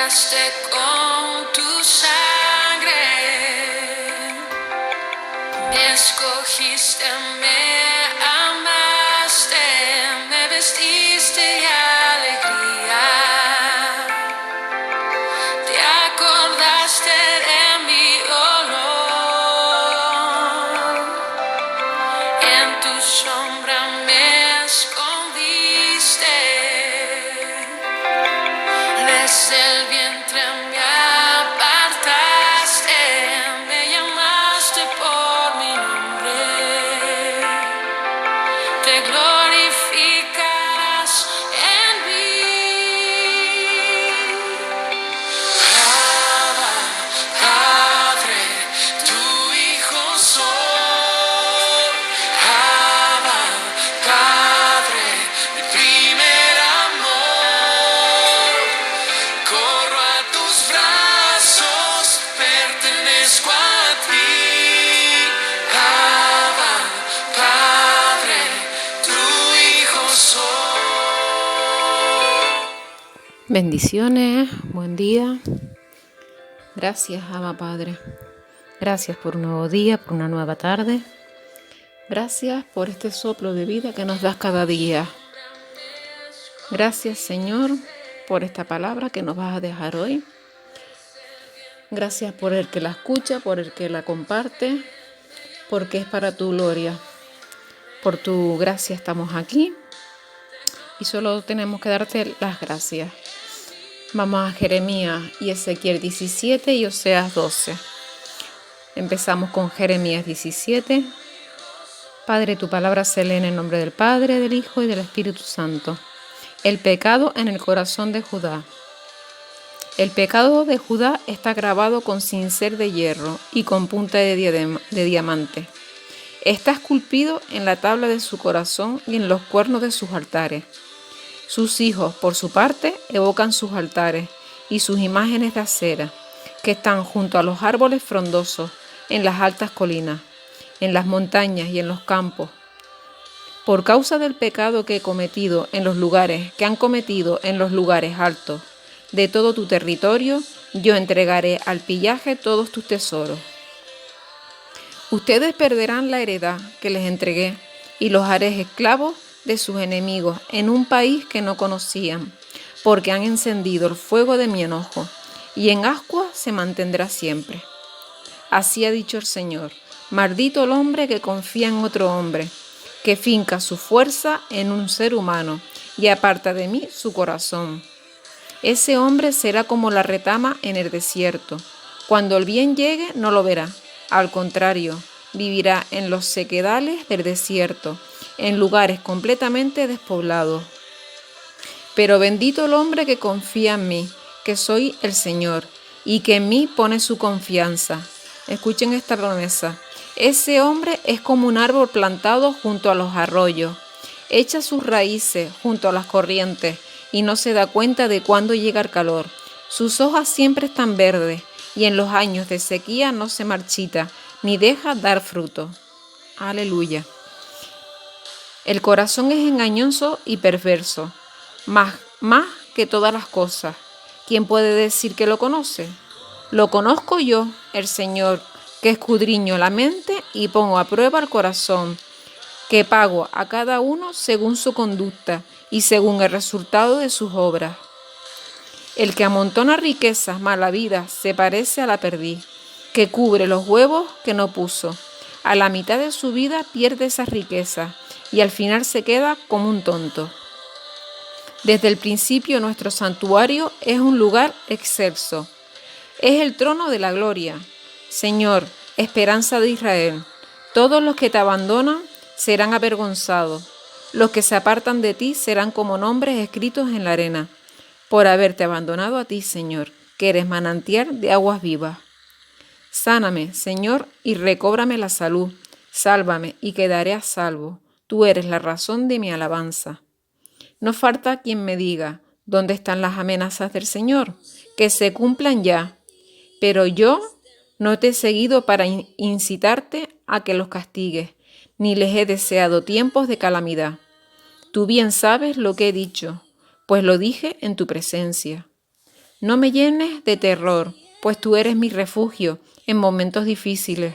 compraste con tu sangre, me escogiste, me amaste, me vestiste de alegría, te acordaste de mi olor, en tu sombra me escondiste. Desde el vientre me apartaste, me llamaste por mi nombre, te glorificarás en mí. Abba, Padre, tu Hijo soy. Abba, Padre, mi primer amor. Corro a tus brazos, pertenezco a ti. Abba, Padre, tu Hijo soy. Bendiciones, buen día. Gracias, Abba Padre. Gracias por un nuevo día, por una nueva tarde. Gracias por este soplo de vida que nos das cada día. Gracias, Señor, por esta palabra que nos vas a dejar hoy. Gracias por el que la escucha, por el que la comparte, porque es para tu gloria. Por tu gracia estamos aquí y solo tenemos que darte las gracias. Vamos a Jeremías y Ezequiel 17 y Oseas 12. Empezamos con Jeremías 17. Padre, tu palabra se lee en el nombre del Padre, del Hijo y del Espíritu Santo. El pecado en el corazón de Judá. El pecado de Judá está grabado con cincel de hierro y con punta de diamante. Está esculpido en la tabla de su corazón y en los cuernos de sus altares. Sus hijos, por su parte, evocan sus altares y sus imágenes de acera, que están junto a los árboles frondosos, en las altas colinas, en las montañas y en los campos. Por causa del pecado que han cometido en los lugares altos de todo tu territorio, yo entregaré al pillaje todos tus tesoros. Ustedes perderán la heredad que les entregué y los haré esclavos de sus enemigos en un país que no conocían, porque han encendido el fuego de mi enojo, y en ascuas se mantendrá siempre. Así ha dicho el Señor: maldito el hombre que confía en otro hombre, que finca su fuerza en un ser humano y aparta de mí su corazón. Ese hombre será como la retama en el desierto. Cuando el bien llegue, no lo verá. Al contrario, vivirá en los sequedales del desierto, en lugares completamente despoblados. Pero bendito el hombre que confía en mí, que soy el Señor, y que en mí pone su confianza. Escuchen esta promesa. Ese hombre es como un árbol plantado junto a los arroyos. Echa sus raíces junto a las corrientes y no se da cuenta de cuándo llega el calor. Sus hojas siempre están verdes y en los años de sequía no se marchita ni deja dar fruto. Aleluya. El corazón es engañoso y perverso, más que todas las cosas. ¿Quién puede decir que lo conoce? Lo conozco yo, el Señor, que escudriño la mente y pongo a prueba el corazón, que pago a cada uno según su conducta y según el resultado de sus obras. El que amontona riquezas mala vida se parece a la perdiz, que cubre los huevos que no puso. A la mitad de su vida pierde esas riquezas y al final se queda como un tonto. Desde el principio nuestro santuario es un lugar excelso. Es el trono de la gloria. Señor, esperanza de Israel, todos los que te abandonan serán avergonzados. Los que se apartan de ti serán como nombres escritos en la arena, por haberte abandonado a ti, Señor, que eres manantial de aguas vivas. Sáname, Señor, y recóbrame la salud. Sálvame y quedaré a salvo. Tú eres la razón de mi alabanza. No falta quien me diga, ¿dónde están las amenazas del Señor? Que se cumplan ya. Pero yo no te he seguido para incitarte a que los castigues, ni les he deseado tiempos de calamidad. Tú bien sabes lo que he dicho, pues lo dije en tu presencia. No me llenes de terror, pues tú eres mi refugio en momentos difíciles.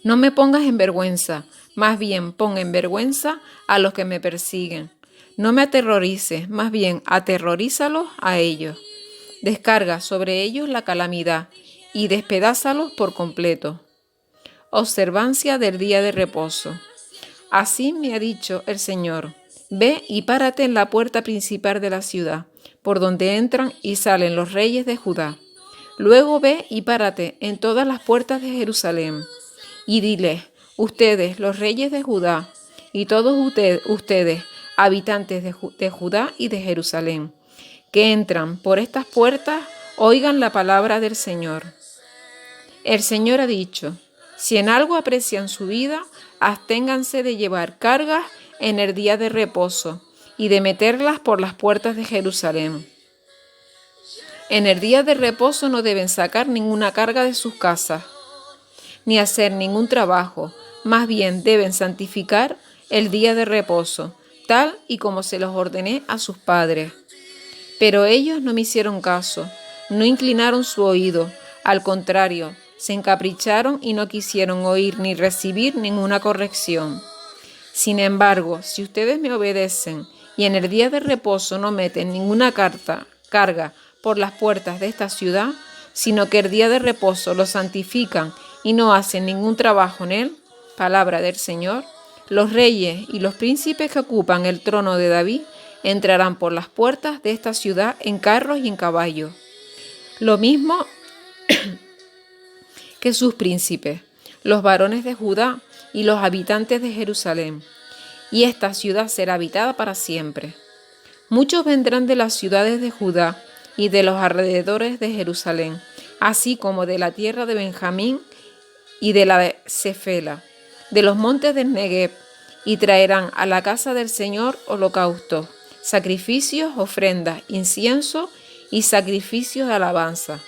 No me pongas en vergüenza, más bien pon en vergüenza a los que me persiguen. No me aterrorices, más bien aterrorízalos a ellos. Descarga sobre ellos la calamidad y despedázalos por completo. Observancia del día de reposo. Así me ha dicho el Señor: ve y párate en la puerta principal de la ciudad, por donde entran y salen los reyes de Judá. Luego ve y párate en todas las puertas de Jerusalén, y diles: ustedes, los reyes de Judá, y todos ustedes, habitantes de Judá y de Jerusalén, que entran por estas puertas, oigan la palabra del Señor. El Señor ha dicho: si en algo aprecian su vida, absténganse de llevar cargas en el día de reposo y de meterlas por las puertas de Jerusalén. En el día de reposo no deben sacar ninguna carga de sus casas, ni hacer ningún trabajo, más bien deben santificar el día de reposo, tal y como se los ordené a sus padres. Pero ellos no me hicieron caso, no inclinaron su oído, al contrario, se encapricharon y no quisieron oír ni recibir ninguna corrección. Sin embargo, si ustedes me obedecen y en el día de reposo no meten ninguna carga por las puertas de esta ciudad, sino que el día de reposo lo santifican y no hacen ningún trabajo en él, palabra del Señor, los reyes y los príncipes que ocupan el trono de David entrarán por las puertas de esta ciudad en carros y en caballos. Lo mismo que sus príncipes, los varones de Judá y los habitantes de Jerusalén, y esta ciudad será habitada para siempre. Muchos vendrán de las ciudades de Judá y de los alrededores de Jerusalén, así como de la tierra de Benjamín y de la de Cefela, de los montes del Negev, y traerán a la casa del Señor holocaustos, sacrificios, ofrendas, incienso y sacrificios de alabanza.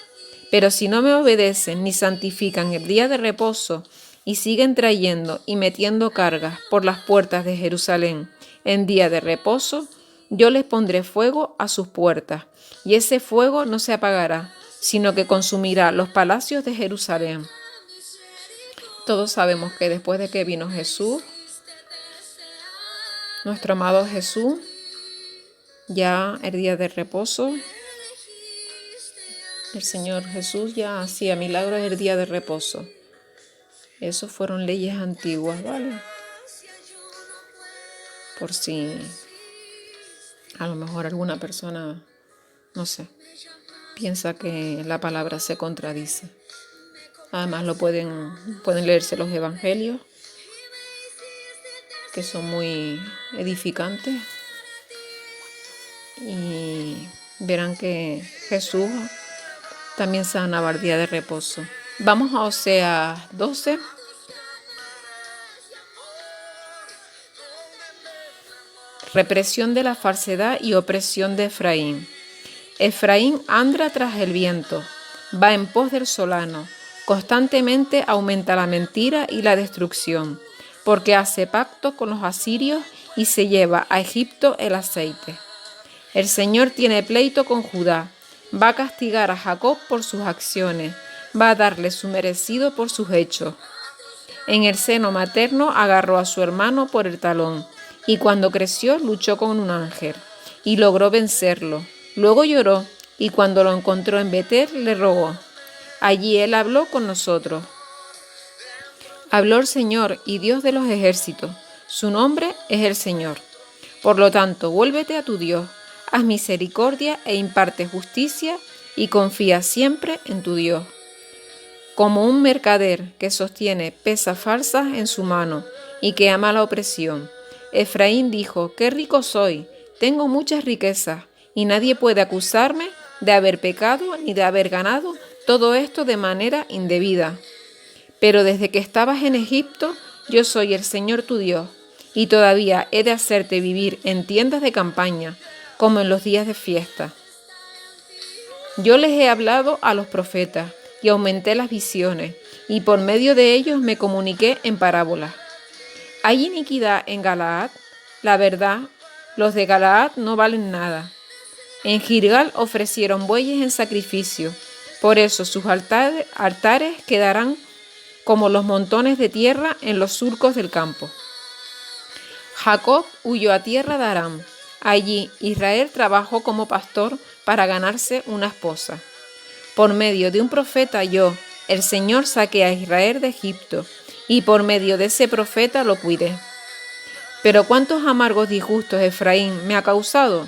Pero si no me obedecen ni santifican el día de reposo y siguen trayendo y metiendo cargas por las puertas de Jerusalén en día de reposo, yo les pondré fuego a sus puertas, y ese fuego no se apagará, sino que consumirá los palacios de Jerusalén. Todos sabemos que después de que vino Jesús, nuestro amado Jesús, ya el día de reposo, el Señor Jesús ya hacía milagros el día de reposo. Eso fueron leyes antiguas, ¿vale? Por si a lo mejor alguna persona, no sé, piensa que la palabra se contradice. Además pueden leerse los evangelios, que son muy edificantes, y verán que Jesús también sanaba el día de reposo. Vamos a Oseas 12. Represión de la falsedad y opresión de Efraín. Efraín anda tras el viento, va en pos del solano, constantemente aumenta la mentira y la destrucción, porque hace pacto con los asirios y se lleva a Egipto el aceite. El Señor tiene pleito con Judá, va a castigar a Jacob por sus acciones, va a darle su merecido por sus hechos. En el seno materno agarró a su hermano por el talón, y cuando creció luchó con un ángel, y logró vencerlo. Luego lloró, y cuando lo encontró en Betel le rogó. Allí él habló con nosotros. Habló el Señor y Dios de los ejércitos, su nombre es el Señor. Por lo tanto, vuélvete a tu Dios, haz misericordia e imparte justicia, y confía siempre en tu Dios. Como un mercader que sostiene pesas falsas en su mano y que ama la opresión, Efraín dijo: qué rico soy, tengo muchas riquezas, y nadie puede acusarme de haber pecado ni de haber ganado todo esto de manera indebida. Pero desde que estabas en Egipto, yo soy el Señor tu Dios, y todavía he de hacerte vivir en tiendas de campaña, como en los días de fiesta. Yo les he hablado a los profetas, y aumenté las visiones, y por medio de ellos me comuniqué en parábolas. ¿Hay iniquidad en Galaad? La verdad, los de Galaad no valen nada. En Gilgal ofrecieron bueyes en sacrificio. Por eso sus altares quedarán como los montones de tierra en los surcos del campo. Jacob huyó a tierra de Aram. Allí Israel trabajó como pastor para ganarse una esposa. Por medio de un profeta yo, el Señor, saqué a Israel de Egipto, y por medio de ese profeta lo cuidé. Pero cuántos amargos disgustos Efraín me ha causado.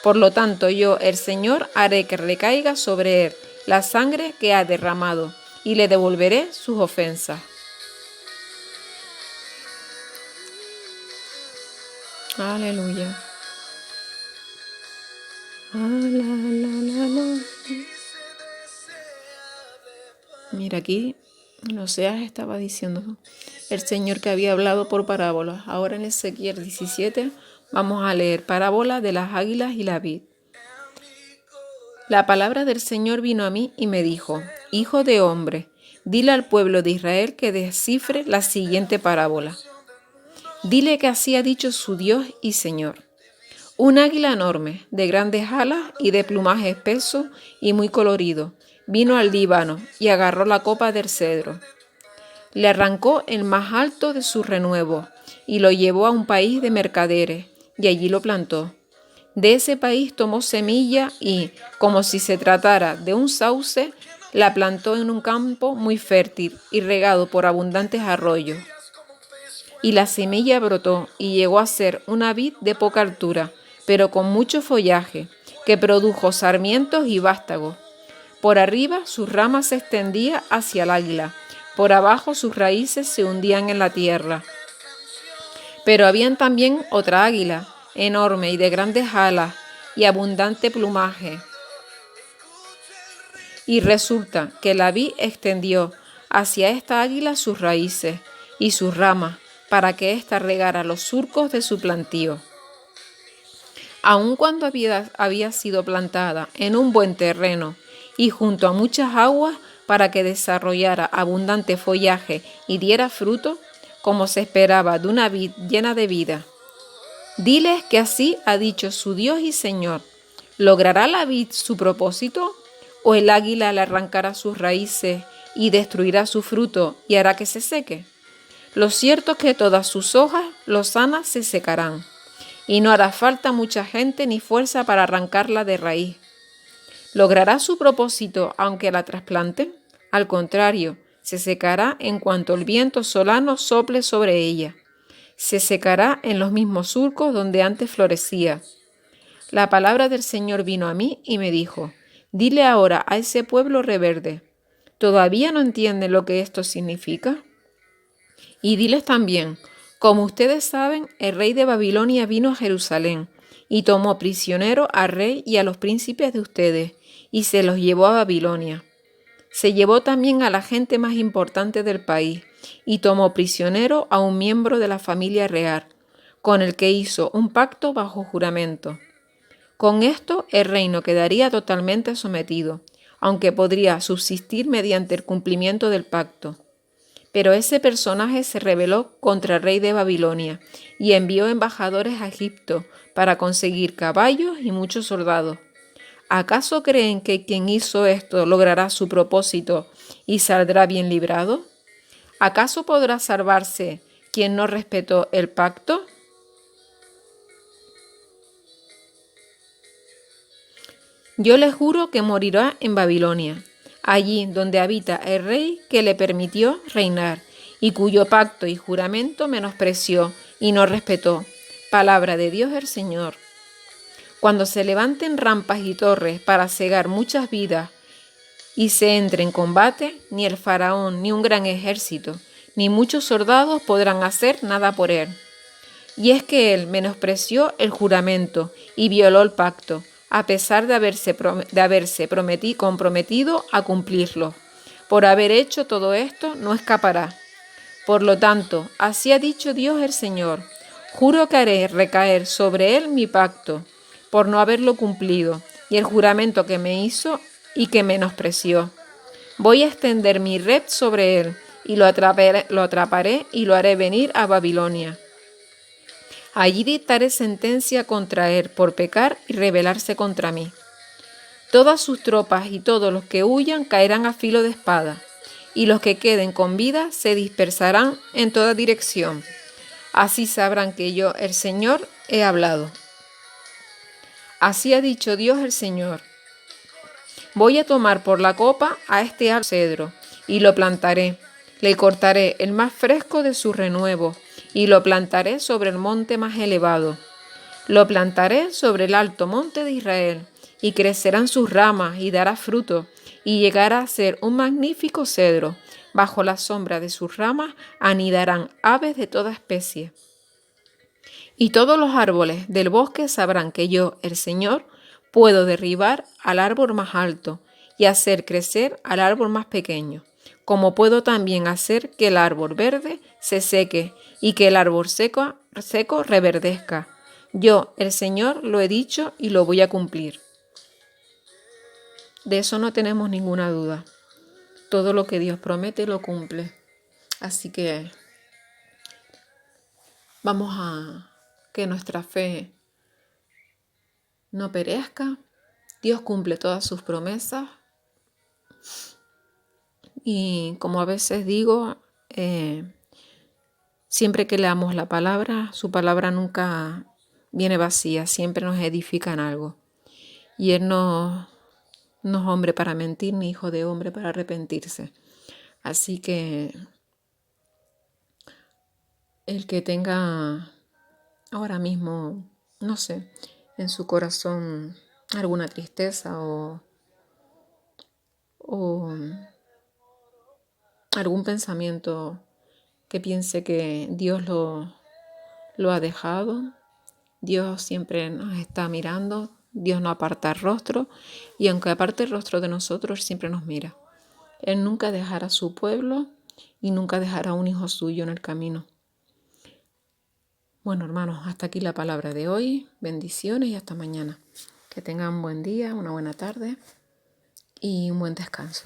Por lo tanto yo, el Señor, haré que recaiga sobre él la sangre que ha derramado, y le devolveré sus ofensas. Aleluya. Mira, aquí en Oseas estaba diciendo el Señor que había hablado por parábolas. Ahora en Ezequiel 17 vamos a leer parábola de las águilas y la vid. La palabra del Señor vino a mí y me dijo: Hijo de hombre, dile al pueblo de Israel que descifre la siguiente parábola. Dile que así ha dicho su Dios y Señor. Un águila enorme, de grandes alas y de plumaje espeso y muy colorido, vino al Líbano y agarró la copa del cedro. Le arrancó el más alto de sus renuevos y lo llevó a un país de mercaderes, y allí lo plantó. De ese país tomó semilla y, como si se tratara de un sauce, la plantó en un campo muy fértil y regado por abundantes arroyos. Y la semilla brotó y llegó a ser una vid de poca altura, pero con mucho follaje, que produjo sarmientos y vástagos. Por arriba sus ramas se extendían hacia el águila, por abajo sus raíces se hundían en la tierra. Pero habían también otra águila, enorme y de grandes alas y abundante plumaje. Y resulta que la vid extendió hacia esta águila sus raíces y sus ramas, para que ésta regara los surcos de su plantío. Aun cuando había sido plantada en un buen terreno y junto a muchas aguas para que desarrollara abundante follaje y diera fruto, como se esperaba de una vid llena de vida. Diles que así ha dicho su Dios y Señor. ¿Logrará la vid su propósito? ¿O el águila le arrancará sus raíces y destruirá su fruto y hará que se seque? Lo cierto es que todas sus hojas lozanas se secarán, y no hará falta mucha gente ni fuerza para arrancarla de raíz. ¿Logrará su propósito aunque la trasplanten? Al contrario, se secará en cuanto el viento solano sople sobre ella. Se secará en los mismos surcos donde antes florecía. La palabra del Señor vino a mí y me dijo: Dile ahora a ese pueblo reverde, ¿todavía no entienden lo que esto significa? Y diles también: como ustedes saben, el rey de Babilonia vino a Jerusalén y tomó prisionero al rey y a los príncipes de ustedes y se los llevó a Babilonia. Se llevó también a la gente más importante del país y tomó prisionero a un miembro de la familia real, con el que hizo un pacto bajo juramento. Con esto el reino quedaría totalmente sometido, aunque podría subsistir mediante el cumplimiento del pacto. Pero ese personaje se rebeló contra el rey de Babilonia y envió embajadores a Egipto para conseguir caballos y muchos soldados. ¿Acaso creen que quien hizo esto logrará su propósito y saldrá bien librado? ¿Acaso podrá salvarse quien no respetó el pacto? Yo les juro que morirá en Babilonia, allí donde habita el rey que le permitió reinar y cuyo pacto y juramento menospreció y no respetó. Palabra de Dios el Señor. Cuando se levanten rampas y torres para cegar muchas vidas y se entre en combate, ni el faraón, ni un gran ejército, ni muchos soldados podrán hacer nada por él. Y es que él menospreció el juramento y violó el pacto, a pesar de haberse comprometido a cumplirlo. Por haber hecho todo esto, no escapará. Por lo tanto, así ha dicho Dios el Señor: juro que haré recaer sobre él mi pacto, por no haberlo cumplido, y el juramento que me hizo y que menospreció. Voy a extender mi red sobre él, y lo atraparé y lo haré venir a Babilonia. Allí dictaré sentencia contra él por pecar y rebelarse contra mí. Todas sus tropas y todos los que huyan caerán a filo de espada, y los que queden con vida se dispersarán en toda dirección. Así sabrán que yo, el Señor, he hablado. Así ha dicho Dios el Señor. Voy a tomar por la copa a este cedro, y lo plantaré. Le cortaré el más fresco de su renuevo, y lo plantaré sobre el monte más elevado. Lo plantaré sobre el alto monte de Israel, y crecerán sus ramas, y dará fruto, y llegará a ser un magnífico cedro. Bajo la sombra de sus ramas anidarán aves de toda especie. Y todos los árboles del bosque sabrán que yo, el Señor, puedo derribar al árbol más alto y hacer crecer al árbol más pequeño, como puedo también hacer que el árbol verde se seque y que el árbol seco reverdezca. Yo, el Señor, lo he dicho y lo voy a cumplir. De eso no tenemos ninguna duda. Todo lo que Dios promete lo cumple. Así que vamos a que nuestra fe no perezca. Dios cumple todas sus promesas. Y como a veces digo, siempre que leamos la palabra, su palabra nunca viene vacía, siempre nos edifica en algo. Y Él no es hombre para mentir, ni hijo de hombre para arrepentirse. Así que el que tenga ahora mismo, no sé, en su corazón alguna tristeza o algún pensamiento que piense que Dios lo ha dejado, Dios siempre nos está mirando, Dios no aparta el rostro, y aunque aparte el rostro de nosotros, siempre nos mira. Él nunca dejará a su pueblo y nunca dejará a un hijo suyo en el camino. Bueno, hermanos, hasta aquí la palabra de hoy. Bendiciones y hasta mañana. Que tengan un buen día, una buena tarde y un buen descanso.